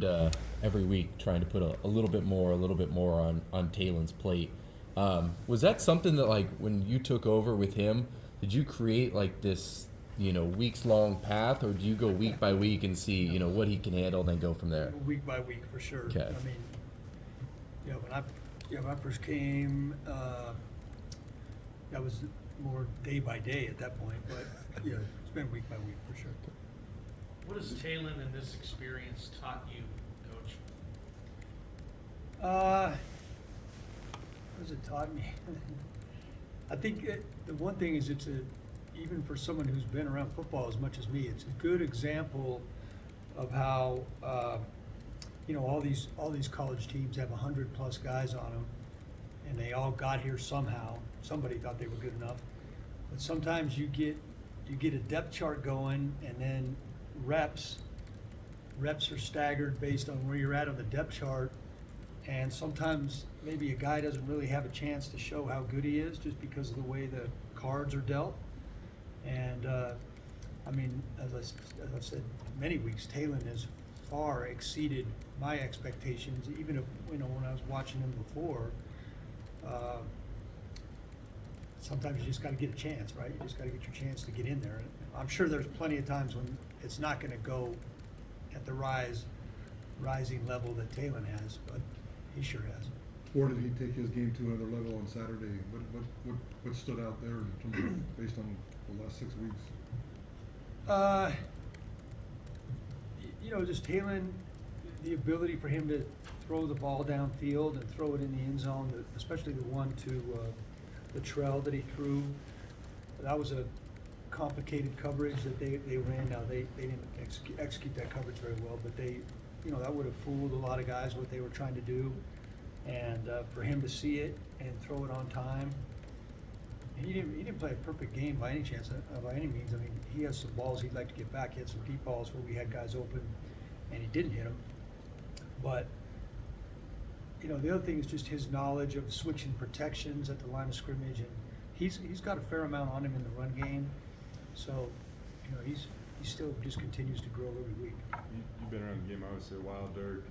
mentioned every week trying to put a little bit more on Talen's plate. Was that something that, like, when you took over with him, did you create like this, weeks long path, or do you go week by week and see, what he can handle and then go from there? Week by week for sure. Okay. I mean, when I first came, that was more day by day at that point, but it's been week by week for sure. What has Talon and this experience taught you, Coach? What has it taught me? I think the one thing is even for someone who's been around football as much as me, it's a good example of how all these college teams have 100+ guys on them, and they all got here somehow. Somebody thought they were good enough, but sometimes you get a depth chart going, and then reps are staggered based on where you're at on the depth chart, and sometimes maybe a guy doesn't really have a chance to show how good he is just because of the way the cards are dealt. And I mean, as I've said many weeks, Talon has far exceeded my expectations, even if, when I was watching him before. Sometimes you just got to get a chance, right? You just got to get your chance to get in there. I'm sure there's plenty of times when it's not going to go at the rising level that Talon has, but he sure has. Or did he take his game to another level on Saturday? What stood out there in terms of, based on the last 6 weeks? Just Talon, the ability for him to throw the ball downfield and throw it in the end zone, especially the one to the trail that he threw. That was a complicated coverage that they ran. Now they didn't execute that coverage very well, but that would have fooled a lot of guys what they were trying to do. And for him to see it and throw it on time, he didn't play a perfect game by any chance, by any means. I mean, he has some balls he'd like to get back. He had some deep balls where we had guys open, and he didn't hit them. But the other thing is just his knowledge of switching protections at the line of scrimmage, and he's got a fair amount on him in the run game. So, he still just continues to grow every week. You've been around the game obviously a while, Dirk.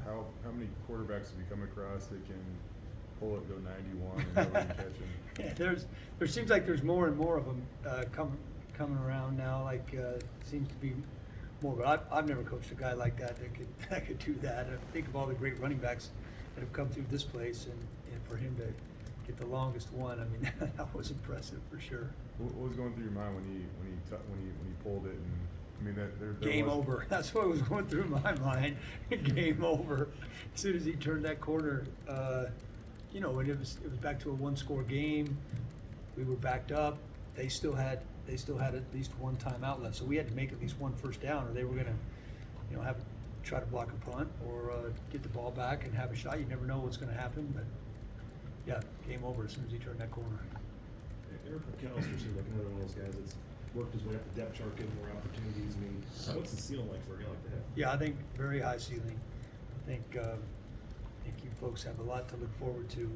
How many quarterbacks have you come across that can pull it, go 91, and nobody catch him? Yeah, there seems like there's more and more of them coming around now. Like seems to be more. But I've never coached a guy like that could do that. I think of all the great running backs that have come through this place, and for him to get the longest one, I mean, that was impressive for sure. What was going through your mind when he pulled it? And I mean, there Game over. That's what was going through my mind. Game over. As soon as he turned that corner, and it was back to a one-score game. We were backed up. They still had at least one timeout left, so we had to make at least one first down, or they were going to, try to block a punt or get the ball back and have a shot. You never know what's going to happen, but yeah, game over as soon as he turned that corner. Eric McAllister seems like another one of those guys that's worked his way up the depth chart, getting more opportunities. I mean, what's the ceiling like for a guy like that? Yeah, I think very high ceiling. I think you folks have a lot to look forward to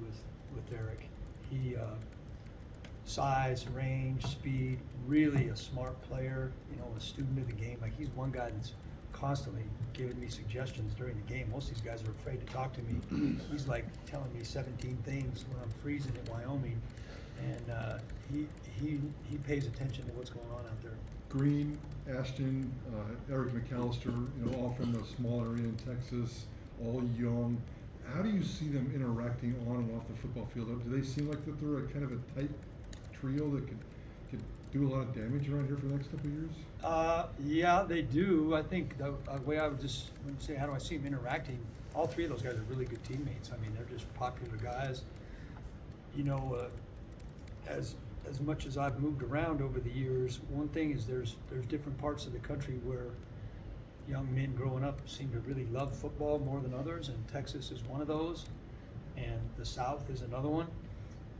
with Eric. He size, range, speed, really a smart player. A student of the game. Like, he's one guy that's constantly giving me suggestions during the game. Most of these guys are afraid to talk to me. He's like telling me 17 things when I'm freezing in Wyoming, and he pays attention to what's going on out there. Green, Ashton, Eric McAllister, all from a small area in Texas, all young. How do you see them interacting on and off the football field? Do they seem like that they're a kind of a tight trio that could do a lot of damage around here for the next couple of years? Yeah, they do. I think the way I would just say, how do I see them interacting? All three of those guys are really good teammates. I mean, they're just popular guys. As much as I've moved around over the years, one thing is there's different parts of the country where young men growing up seem to really love football more than others, and Texas is one of those, and the South is another one.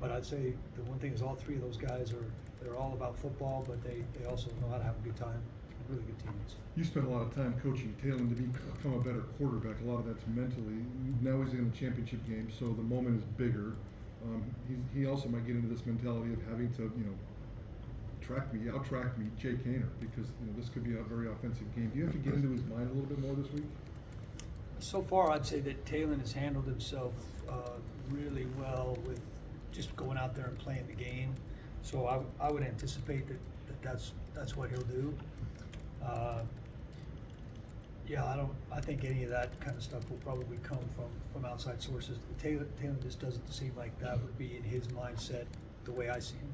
But I'd say the one thing is all three of those guys they're all about football, but they also know how to have a good time. Really good teammates. You spent a lot of time coaching Talon to become a better quarterback. A lot of that's mentally. Now he's in a championship game, so the moment is bigger. He also might get into this mentality of having to, out-track meet Jay Koetter, because this could be a very offensive game. Do you have to get into his mind a little bit more this week? So far, I'd say that Talon has handled himself really well with just going out there and playing the game. So I would anticipate that's what he'll do. I think any of that kind of stuff will probably come from outside sources. Talon just doesn't seem like that would be in his mindset the way I see him.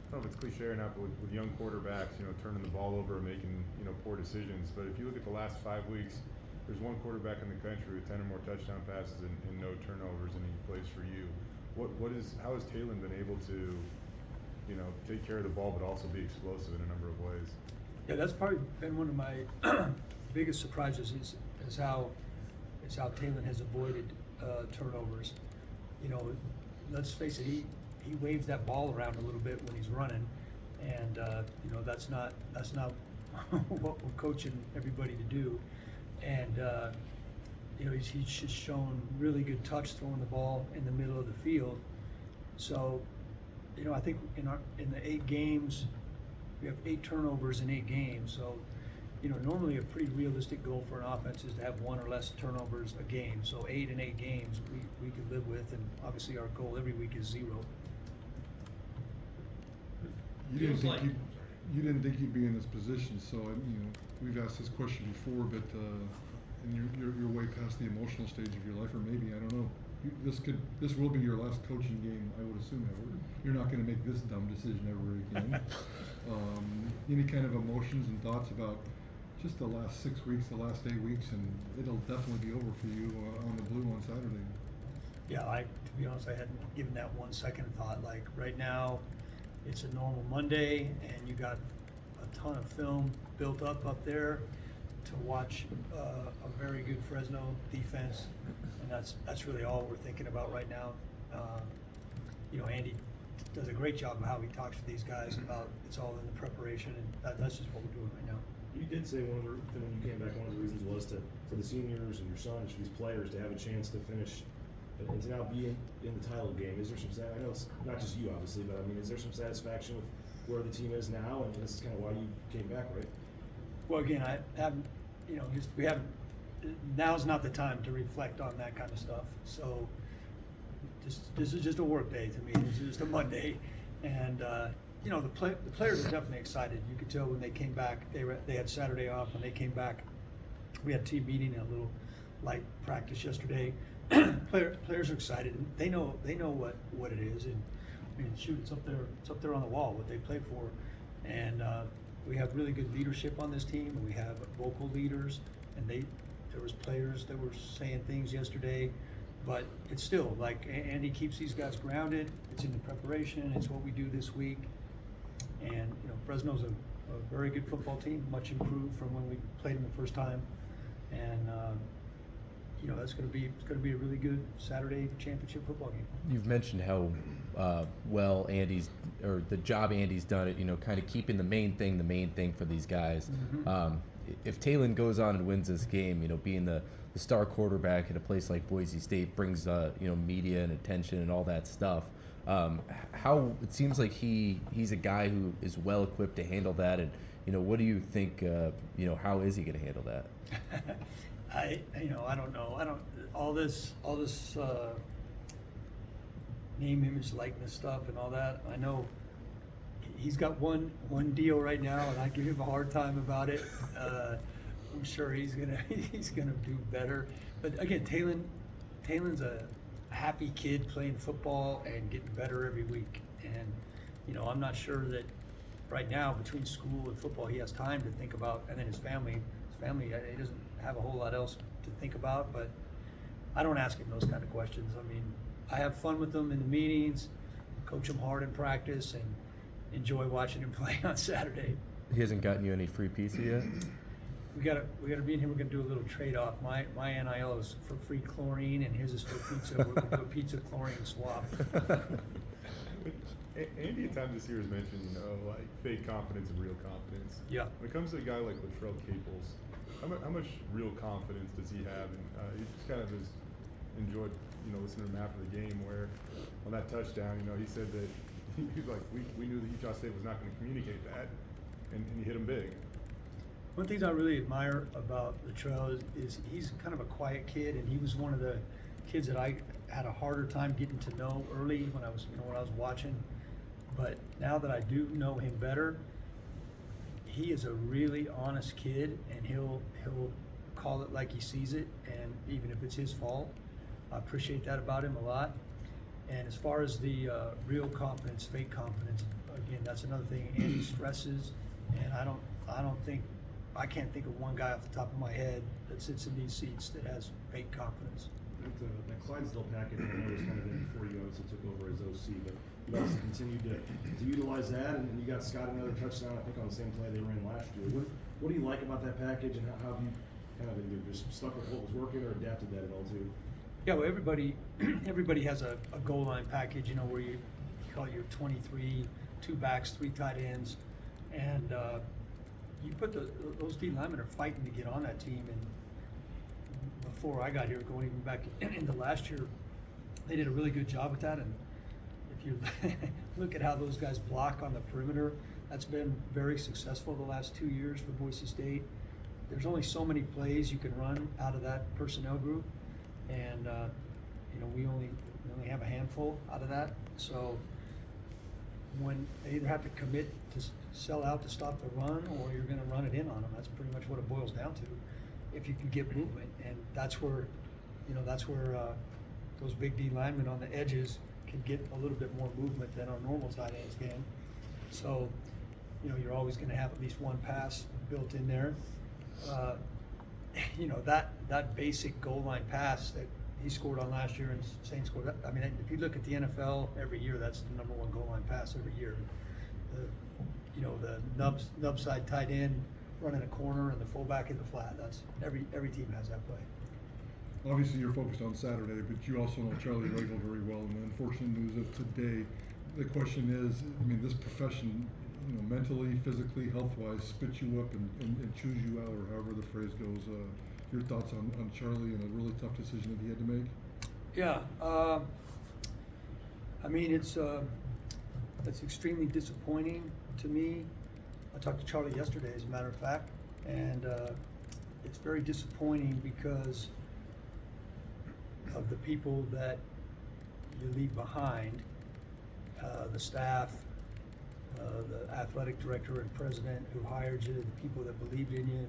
I don't know if it's cliche or not, but with young quarterbacks, turning the ball over and making, poor decisions. But if you look at the last 5 weeks, there's one quarterback in the country with 10 or more touchdown passes and no turnovers, and he plays for you. How has Talon been able to, take care of the ball but also be explosive in a number of ways? Yeah, that's probably been one of my biggest surprises is how Talon has avoided turnovers. Let's face it, he waves that ball around a little bit when he's running, and that's not what we're coaching everybody to do. And he's just shown really good touch throwing the ball in the middle of the field. So I think in the 8 games, we have 8 turnovers in 8 games. So normally a pretty realistic goal for an offense is to have 1 or less turnovers a game. So 8 in 8 games we could live with, and obviously our goal every week is 0. You didn't think you'd be in this position, so we've asked this question before, but and you're way past the emotional stage of your life, or maybe, I don't know. This will be your last coaching game, I would assume, ever. You're not going to make this dumb decision ever again. Any kind of emotions and thoughts about just the last 6 weeks, the last 8 weeks, and it'll definitely be over for you on the blue on Saturday. Yeah, to be honest, I hadn't given that 1 second thought. Like right now, it's a normal Monday, and you got a ton of film built up there to watch a very good Fresno defense, and that's really all we're thinking about right now. Andy does a great job of how he talks to these guys about it's all in the preparation, and that's just what we're doing right now. You did say when you came back, one of the reasons was for the seniors and your sons, for these players to have a chance to finish and to now be in the title game. Is there some? I know it's not just you, obviously, but I mean, is there some satisfaction with where the team is now? And this is kind of why you came back, right? Well, again, I haven't. We haven't. Now's not the time to reflect on that kind of stuff. So, this is just a work day to me. This is just a Monday, and the players are definitely excited. You could tell when they came back. They had Saturday off. When they came back, we had team meeting and a little light practice yesterday. Players are excited, and they know what it is, and I mean, shoot, it's up there on the wall what they play for, and we have really good leadership on this team, and we have vocal leaders, and there was players that were saying things yesterday, but it's still like Andy keeps these guys grounded. It's in the preparation. It's what we do this week, and Fresno's a very good football team, much improved from when we played them the first time, and. It's going to be a really good Saturday championship football game. You've mentioned how well the job Andy's done at kind of keeping the main thing for these guys. Mm-hmm. If Talon goes on and wins this game, being the star quarterback at a place like Boise State brings media and attention and all that stuff. How it seems like he's a guy who is well equipped to handle that, and what do you think? How is he going to handle that? I don't know. All this name, image, likeness stuff and all that. I know he's got one deal right now, and I give him a hard time about it. I'm sure he's gonna do better. But again, Talon's a happy kid playing football and getting better every week. And I'm not sure that right now between school and football he has time to think about, and then his family, he doesn't have a whole lot else to think about, but I don't ask him those kind of questions. I mean, I have fun with him in the meetings, coach him hard in practice, and enjoy watching him play on Saturday. He hasn't gotten you any free pizza yet? We gotta be in here. We're gonna do a little trade-off. My NIL is for free chlorine, and his is for pizza. We're gonna do a pizza chlorine swap. Andy at times this year has mentioned, like fake confidence and real confidence. Yeah. When it comes to a guy like Latrell Caples, how much real confidence does he have? And he just kind of has enjoyed, listening to him after the game, where on that touchdown, he said that he's like, we knew that Utah State was not going to communicate that, and you hit him big. One thing I really admire about Latrell is he's kind of a quiet kid, and he was one of the kids that I had a harder time getting to know early when I was watching. But now that I do know him better, he is a really honest kid, and he'll call it like he sees it, and even if it's his fault. I appreciate that about him a lot. And as far as the real confidence, fake confidence, again, that's another thing Andy stresses, and I can't think of one guy off the top of my head that sits in these seats that has fake confidence. That Clydesdale package, I know was kind of in before you obviously took over as OC, but you also continued to utilize that, and you got Scott another touchdown, I think, on the same play they ran last year. What do you like about that package, and how have you kind of either just stuck with what was working or adapted that at all too? Yeah, well, everybody has a goal line package, where you call it your 23, 2 backs, 3 tight ends, and you put those D linemen are fighting to get on that team. And before I got here, going even back into last year, they did a really good job with that. And if you look at how those guys block on the perimeter, that's been very successful the last 2 years for Boise State. There's only so many plays you can run out of that personnel group, and we only have a handful out of that. So when they either have to commit to sell out to stop the run, or you're going to run it in on them, that's pretty much what it boils down to. If you can get movement, and that's where those big D linemen on the edges can get a little bit more movement than our normal tight ends can. So, you're always going to have at least one pass built in there. That basic goal line pass that he scored on last year and Saints scored. I mean, if you look at the NFL every year, that's the #1 goal line pass every year. The nub side tight end running a corner and the fullback in the flat. That's every team has that play. Obviously, you're focused on Saturday, but you also know Charlie Regal very well. And the unfortunate news of today, the question is, this profession, mentally, physically, health-wise, spits you up and chews you out, or however the phrase goes. Your thoughts on Charlie and a really tough decision that he had to make? Yeah, it's extremely disappointing to me. I talked to Charlie yesterday, as a matter of fact, and it's very disappointing because of the people that you leave behind, the staff, the athletic director and president who hired you, the people that believed in you.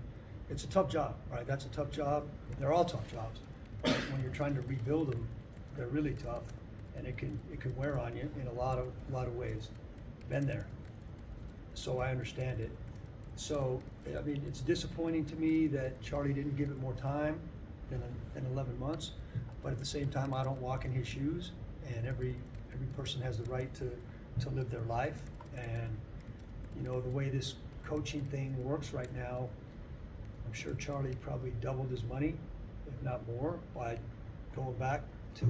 It's a tough job, right? That's a tough job. They're all tough jobs. But when you're trying to rebuild them, they're really tough, and it can wear on you in a lot of ways. Been there, so I understand it. So it's disappointing to me that Charlie didn't give it more time than 11 months. But at the same time, I don't walk in his shoes, and every person has the right to live their life. And the way this coaching thing works right now, I'm sure Charlie probably doubled his money, if not more, by going back to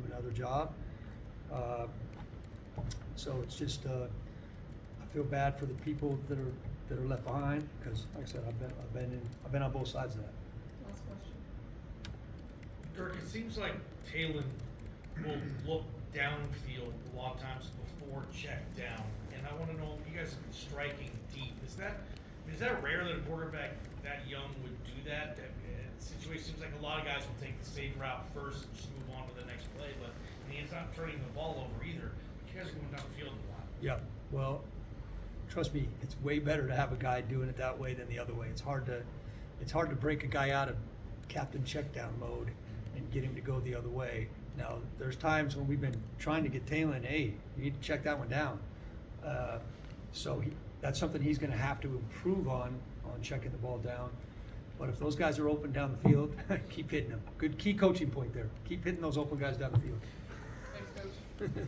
another job. So it's just I feel bad for the people that are left behind, because, like I said, I've been on both sides of that. Last question. Dirk, it seems like Talon will look downfield a lot of times before check down, and I want to know, you guys have been striking deep. Is that rare that a quarterback that young would do that? Situation seems like a lot of guys will take the safe route first and just move on to the next play, but it's not turning the ball over either. But you guys are going downfield a lot. Yeah, well, trust me, it's way better to have a guy doing it that way than the other way. It's hard to break a guy out of captain checkdown mode and get him to go the other way. Now, there's times when we've been trying to get Talon, hey, you need to check that one down. So that's something he's going to have to improve on checking the ball down. But if those guys are open down the field, keep hitting them. Good key coaching point there. Keep hitting those open guys down the field. Thanks, Coach.